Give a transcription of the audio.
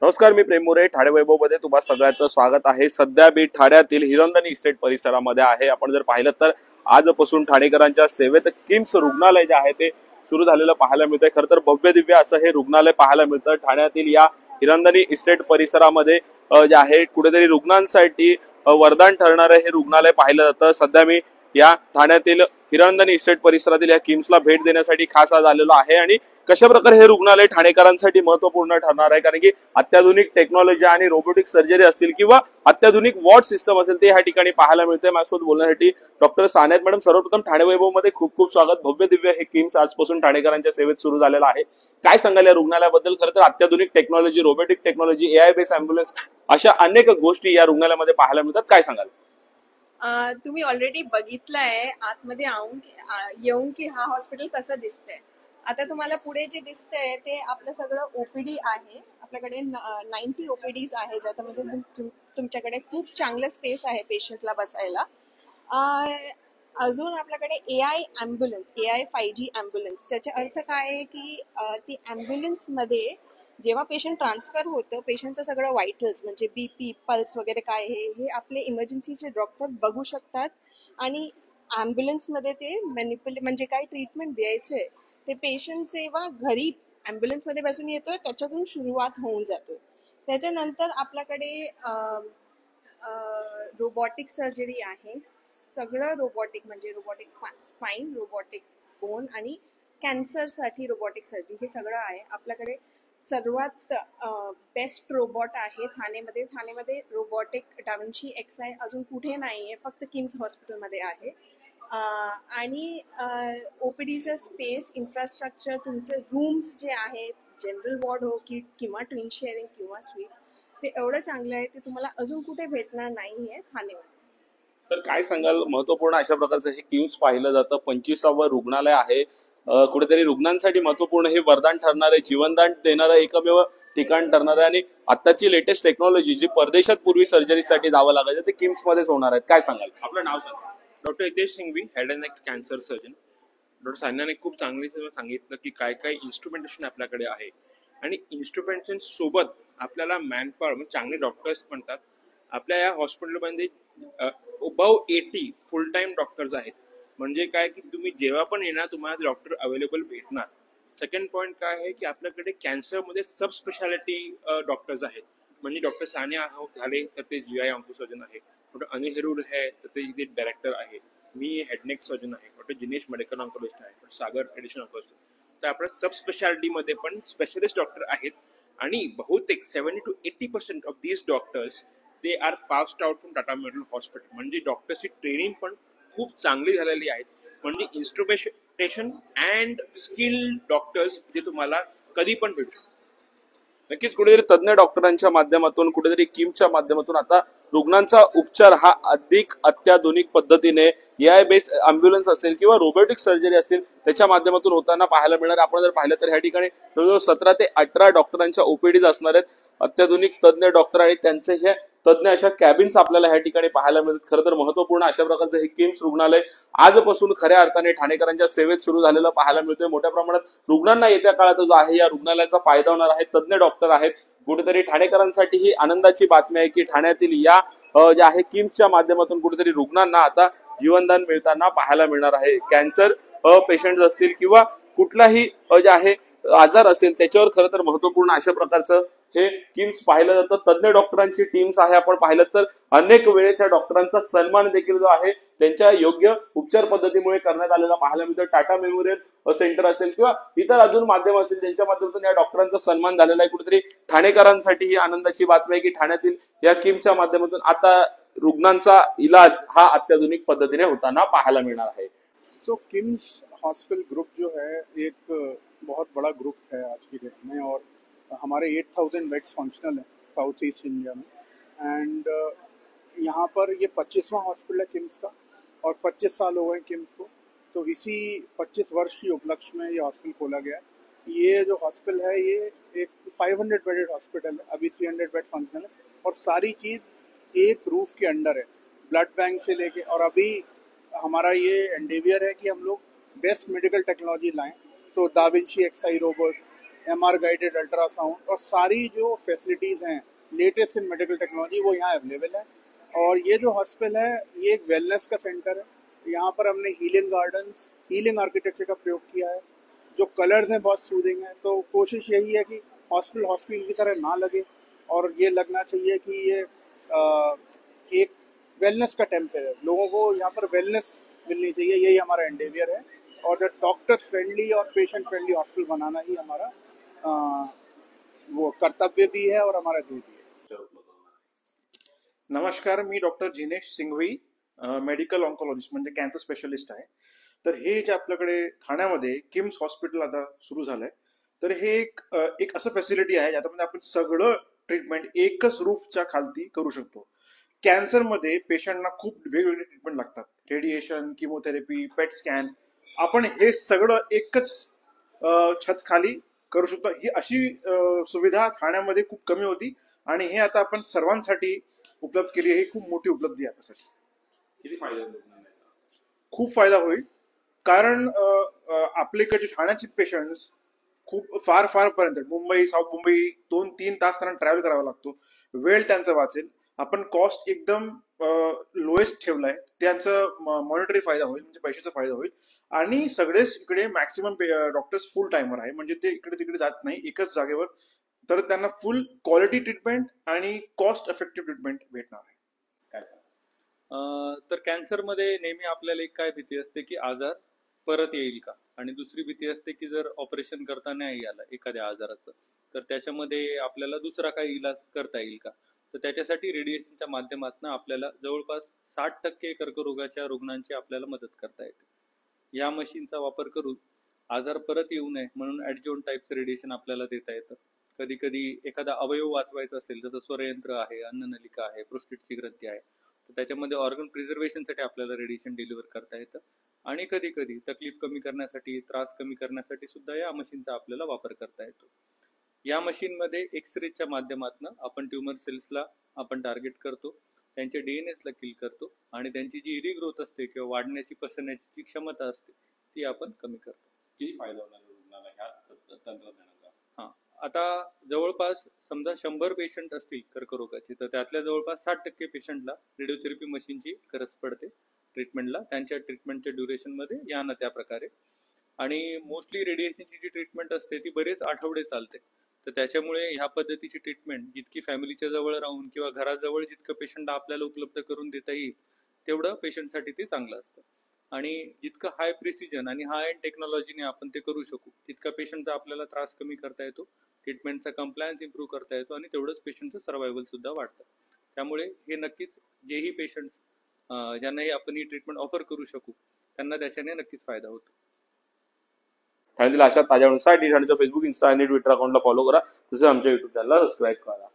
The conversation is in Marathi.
नमस्कार, मी प्रेम मोरे. ठाणे वैभवमध्ये तुम्हा सगळ्यांचं स्वागत आहे. सध्या मी ठाण्यातील हिरंदनी इस्टेट परिसरामध्ये आहे. आपण जर पाहिलं तर आजपासून ठाणेकरांच्या सेवेत किम्स रुग्णालय जे आहे ते सुरू झालेलं पाहायला मिळतंय. खरं तर भव्य दिव्य असं हे रुग्णालय पाहायला मिळतं. ठाण्यातील या हिरंदनी इस्टेट परिसरामध्ये जे आहे कुठेतरी रुग्णांसाठी वरदान ठरणारं हे रुग्णालय पाहिलं जातं. सध्या मी या ठाण्यातील हिरंदनी इस्टेट परिसरातील या किम्सला भेट देण्यासाठी खास आज आलेलो आहे आणि कशा प्रकारे हे रुग्णालय ठाणेकरांसाठी महत्वपूर्ण ठरणार आहे, कारण की अत्याधुनिक टेक्नॉलॉजी आणि रोबोटिक सर्जरी असतील किंवा अत्याधुनिक वॉर्ड सिस्टम असेल ते या ठिकाणी पाहायला मिळते. माझ्यासोबत बोलण्यासाठी डॉक्टर सानेत मॅडम. सर्वप्रथम ठाणे वैभव मध्ये खूप खूप स्वागत. भव्य दिव्य हे किम्स आजपासून ठाणेकरांच्या सेवेत सुरू झालेलं आहे. काय सांगाल या रुग्णालयाबद्दल? खरं तर अत्याधुनिक technology, robotic technology, AI base ambulance अशा अनेक गोष्टी या रुग्णालयामध्ये पाहायला मिळतात. काय सांगाल? तुम्ही ऑलरेडी बघितलंय आतमध्ये येऊन की हा हॉस्पिटल कसं दिसतंय. आता तुम्हाला पुढे जे दिसतंय ते आपलं सगळं ओपीडी आहे. आपल्याकडे 90 ओपीडीज आहे, ज्याच्यामध्ये तुमच्याकडे खूप चांगलं स्पेस आहे पेशंटला बसायला. अजून आपल्याकडे AI ambulance, AI 5G ambulance. त्याचा अर्थ काय आहे की ती ॲम्ब्युलन्समध्ये जेव्हा पेशंट ट्रान्सफर होतं, पेशंटचं सगळं व्हायटल्स म्हणजे BP, पल्स वगैरे काय हे आपले इमर्जन्सीचे डॉक्टर बघू शकतात आणि ॲम्ब्युलन्समध्ये ते म्हणजे काय ट्रीटमेंट द्यायचे ते पेशंट जेव्हा घरी ॲम्ब्युलन्समध्ये बसून येतोय त्याच्यातून सुरुवात होऊन जाते. त्याच्यानंतर आपल्याकडे रोबोटिक सर्जरी आहे. सगळं रोबोटिक म्हणजे रोबोटिक स्पाईन, रोबोटिक बोन आणि कॅन्सरसाठी रोबोटिक सर्जरी हे सगळं आहे. आपल्याकडे सर्वात बेस्ट रोबोट आहे ठाणेमध्ये रोबोटिक डाव्हिंची XI अजून कुठे नाही आहे, फक्त किम्स हॉस्पिटलमध्ये आहे. आणि ओपीडीचं स्पेस, इन्फ्रास्ट्रक्चर, तुमचे रूम्स जे आहे, जनरल वॉर्ड हो की किंवा ट्विन शेअरिंग किंवा स्वीट, ते एवढं चांगलं आहे ते तुम्हाला अजून कुठे भेटणार नाही आहे ठाणेमध्ये. सर, काय सांगाल? महत्वपूर्ण अशा प्रकारचं हे किम्स पाहिलं जातं. 25वे रुग्णालय आहे. कुठेतरी रुग्णांसाठी महत्वपूर्ण हे वरदान ठरणार आहे, जीवनदान देणारं एकमेव ठिकाण ठरणार आहे आणि आताची लेटेस्ट टेक्नॉलॉजी जी परदेशात पूर्वी सर्जरीसाठी जावं लागायचं ते किम्स मध्येच होणार आहेत. काय सांगाल? आपलं नाव सांगा. Doctor Hitesh Singhvi, head and neck cancer surgeon. Doctor सान्याने खूप चांगली सांगितलं की काय काय इन्स्ट्रुमेंटेशन आपल्याकडे आहे आणि इन्स्ट्रुमेंटेशन सोबत आपल्याला मॅनपॉवर म्हणजे चांगले डॉक्टर्स म्हणतात. आपल्या या हॉस्पिटलमध्ये अबाव 80 फुल टाइम डॉक्टर्स आहेत. म्हणजे काय की तुम्ही जेव्हा पण येणार तुम्हाला डॉक्टर अवेलेबल भेटणार. सेकंड पॉईंट काय आहे की आपल्याकडे कॅन्सरमध्ये सब स्पेशालिटी डॉक्टर्स आहेत. म्हणजे डॉक्टर सानिया झाले तर ते GI ऑन्को सर्जन आहे. डॉक्टर अनिल हेरूर आहे तर ते इथे डायरेक्टर आहे. मी हेडनेक सर्जन आहे. डॉक्टर जिनेश मेडिकल ऑन्कोलॉजिस्ट आहे. डॉक्टर सागर ॲडिशनल ऑन्कोलॉजिस्ट. तर आपल्या सब स्पेशालिटीमध्ये पण स्पेशलिस्ट डॉक्टर आहेत आणि बहुतेक 70 to 80% of these doctors they are passed out from Tata medical hospital. म्हणजे डॉक्टरची ट्रेनिंग पण खूप चांगली झालेली आहे. म्हणजे इन्स्ट्रुमेंटेशन अँड स्किल्ड डॉक्टर्स इथे तुम्हाला कधी पण भेटू. नक्कीच कुठेतरी तज्ञ डॉक्टरांच्या माध्यमातून, कुठेतरी किमच्या माध्यमातून आता रुग्णांचा उपचार हा अधिक अत्याधुनिक पद्धतीने AI बेस अँब्युलन्स असेल किंवा रोबोटिक सर्जरी असेल त्याच्या माध्यमातून होताना पाहायला मिळणार. आपण जर पाहिलं तर ह्या ठिकाणी जवळजवळ 17 ते 18 डॉक्टरांच्या ओपीडीज असणार आहेत. अत्याधुनिक तज्ञ डॉक्टर आणि त्यांचे हे तज्ञ अशा कॅबिन्स आपल्याला ह्या ठिकाणी पाहायला मिळतात. खरं तर महत्वपूर्ण अशा प्रकारचं हे किम्स रुग्णालय आजपासून खऱ्या अर्थाने ठाणेकरांच्या सेवेत सुरू झालेलं पाहायला मिळतोय. मोठ्या प्रमाणात रुग्णांना येत्या काळात जो आहे या रुग्णालयाचा फायदा होणार आहे. तज्ञ डॉक्टर आहेत. कुठेतरी ठाणेकरांसाठी ही आनंदाची बातमी आहे की ठाण्यातील या जे आहे किम्सच्या माध्यमातून कुठेतरी रुग्णांना आता जीवनदान मिळताना पाहायला मिळणार आहे. कॅन्सर पेशंट असतील किंवा कुठलाही जे आहे आजार असेल त्याच्यावर खरं तर महत्वपूर्ण अशा प्रकारचं हे किम्स पाहिलं जातं. तज्ञ डॉक्टरांची टीम्स आहे. आपण पाहिलं तर अनेक वेळेस या डॉक्टरांचा सन्मान देखील जो आहे त्यांच्या योग्य उपचार पद्धतीमुळे करण्यात आलेला पाहायला मिळतो. टाटा मेमोरियल सेंटर असेल किंवा इतर अजून माध्यम असेल त्यांच्या माध्यमातून या डॉक्टरांचा सन्मान झालेला आहे. कुठेतरी ठाणेकरांसाठी ही आनंदाची बातमी आहे की ठाण्यातील या किमच्या माध्यमातून आता रुग्णांचा इलाज हा अत्याधुनिक पद्धतीने होताना पाहायला मिळणार आहे. सो किम्स हॉस्पिटल ग्रुप जो है एक बहुत बड़ा ग्रुप है आज की डेट में और हमारे 8000 बेड्स फंक्शनल हैं साउथ ईस्ट इंडिया में. एंड यहाँ पर ये 25वां हॉस्पिटल है किम्स का और 25 साल हो गए किम्स को. तो इसी 25 वर्ष की उपलक्ष्य में ये हॉस्पिटल खोला गया है. ये जो हॉस्पिटल है ये एक 500 बेडेड हॉस्पिटल है. अभी 300 बेड फंक्शनल है और सारी चीज़ एक रूफ के अंडर है. ब्लड बैंक से लेके और अभी हमारा ये एंडेवियर है कि हम लोग बेस्ट मेडिकल टेक्नोलॉजी लाएं. So da Vinci XI robot MR guided ultrasound और सारी जो फैसिलिटीज़ हैं लेटेस्ट इन मेडिकल टेक्नोलॉजी वो यहाँ अवेलेबल है। और ये जो हॉस्पिटल है ये एक वेलनेस का सेंटर है। यहाँ पर हमने हीलिंग गार्डन्स, हीलिंग आर्किटेक्चर का प्रयोग किया है। जो कलर्स हैं बहुत सूदिंग है, तो कोशिश यही है कि हॉस्पिटल की तरह ना लगे और ये लगना चाहिए कि ये एक वेलनेस का टेम्पर है। लोगों को यहाँ पर वेलनेस मिलनी चाहिए, यही हमारा एंडेवियर है। और द डॉक्टर फ्रेंडली और पेशेंट फ्रेंडली हॉस्पिटल बनाना ही हमारा वो कर्तव्य भी है और हमारा ध्येय भी है। नमस्कार, मी doctor Jinesh Singhvi, medical oncologist म्हणजे कॅन्सर स्पेशलिस्ट आहे। तर हे जे आपल्याकडे ठाण्यामध्ये किम्स हॉस्पिटल आता सुरू झालंय, तर हे एक असं फॅसिलिटी आहे ज्यामध्ये आपण सगळं ट्रीटमेंट एकच रूफच्या खालती करू शकतो। कॅन्सरमध्ये पेशंटना खूप वेगवेगळे ट्रीटमेंट लागतात, रेडिएशन, किमोथेरपी, पेट स्कॅन, आपण हे सगळं एकच छत खाली करू शकतो। ही अशी सुविधा ठाण्यामध्ये खूप कमी होती आणि हे आता आपण सर्वांसाठी उपलब्ध केली। ही खूप मोठी उपलब्धी आहे आपल्यासाठी। किती फायदा होईल? खूप फायदा होईल, कारण आपले इकडचे ठाण्याचे पेशंट्स खूप फार पर्यंत मुंबई, साऊथ मुंबई 2-3 तास त्यांना ट्रॅव्हल करावा लागतो, वेळ त्यांचा वाचेल। आपण कॉस्ट एकदम लोएस्ट ठेवलाय, त्यांचं मॉनिटरी फायदा होईल, म्हणजे पैशाचा फायदा होईल। आणि सगळेच इकडे मॅक्सिमम डॉक्टर्स फुल टाइमर आहे, म्हणजे ते इकडे तिकडे जात नाही, एकच जागेवर, तर त्यांना फुल क्वालिटी ट्रीटमेंट आणि कॉस्ट इफेक्टिव्ह ट्रीटमेंट भेटणार आहे। काय सांग? तर कॅन्सरमध्ये नेहमी आपल्याला एक काय भीती असते की आजार परत येईल का, आणि दुसरी भीती असते की जर ऑपरेशन करता नाही आलं एखाद्या आजाराचं तर त्याच्यामध्ये आपल्याला दुसरा काही इलाज करता येईल का। तर त्याच्यासाठी रेडिएशनच्या माध्यमातून आपल्याला जवळपास 60% कर्करोगाच्या रुग्णांची आपल्याला मदत करता येते। या मशीनचा वापर करून आजार परत येऊ नये म्हणून ऍडजॉइंट टाईपचं रेडिएशन आपल्याला देता येतं। कधी कधी एखादा अवयव वाचवायचा असेल, जसं स्वरयंत्र आहे, अन्ननलिका आहे, प्रोस्टेटची ग्रंथी आहे, तर त्याच्यामध्ये ऑर्गन प्रिझर्वेशनसाठी आपल्याला रेडिएशन डिलिव्हर करता येतं। आणि कधी कधी तकलीफ कमी करण्यासाठी, त्रास कमी करण्यासाठी सुद्धा या मशीनचा आपल्याला वापर करता येतो। या मशीनमध्ये एक्सरेच्या माध्यमातून आपण ट्यूमर सेल्सला आपण टार्गेट करतो, त्यांच्या डीएनएसला किल करतो आणि त्यांची जी रिग्रोथ असते किंवा वाढण्याची, पसरण्याची जी क्षमता असते ती आपण कमी करतो। किती फायदा होणार रुग्णाला ह्या तंत्रज्ञानाचा? हा, आता जवळपास समजा 100 पेशंट असतील कर्करोगाचे, तर त्यातल्या जवळपास 60% पेशंटला रेडिओथेरपी मशीनची गरज पडते ट्रीटमेंटला, त्यांच्या ट्रीटमेंटच्या ड्युरेशन मध्ये या ना त्या प्रकारे। आणि मोस्टली रेडिएशनची जी ट्रीटमेंट असते ती बरेच आठवडे चालते, तर त्याच्यामुळे ह्या पद्धतीची ट्रीटमेंट जितकी फॅमिलीच्या जवळ राहून किंवा घराजवळ जितकं पेशंट आपल्याला उपलब्ध करून देता येईल तेवढं पेशंटसाठी ते चांगलं असतं। आणि जितकं हाय प्रिसिजन आणि हाय एंड टेक्नॉलॉजीने आपण ते करू शकू तितका पेशंटचा आपल्याला त्रास कमी करता येतो, ट्रीटमेंटचा कंप्लायन्स इम्प्रूव्ह करता येतो आणि तेवढंच पेशंटचं सर्व्हायव्हल सुद्धा वाढतं। त्यामुळे हे नक्कीच जेही पेशंट्स ज्यांनाही आपण ही ट्रीटमेंट ऑफर करू शकू त्यांना त्याच्याने नक्कीच फायदा होतो। ठाण्यातील अशा ताज्या ठाण्याच्या फेसबुक, इन्स्टा आणि ट्विटर अकाउंटला फॉलो करा, तसेच आमच्या युट्यूब चॅनलला सबस्क्राईब करा।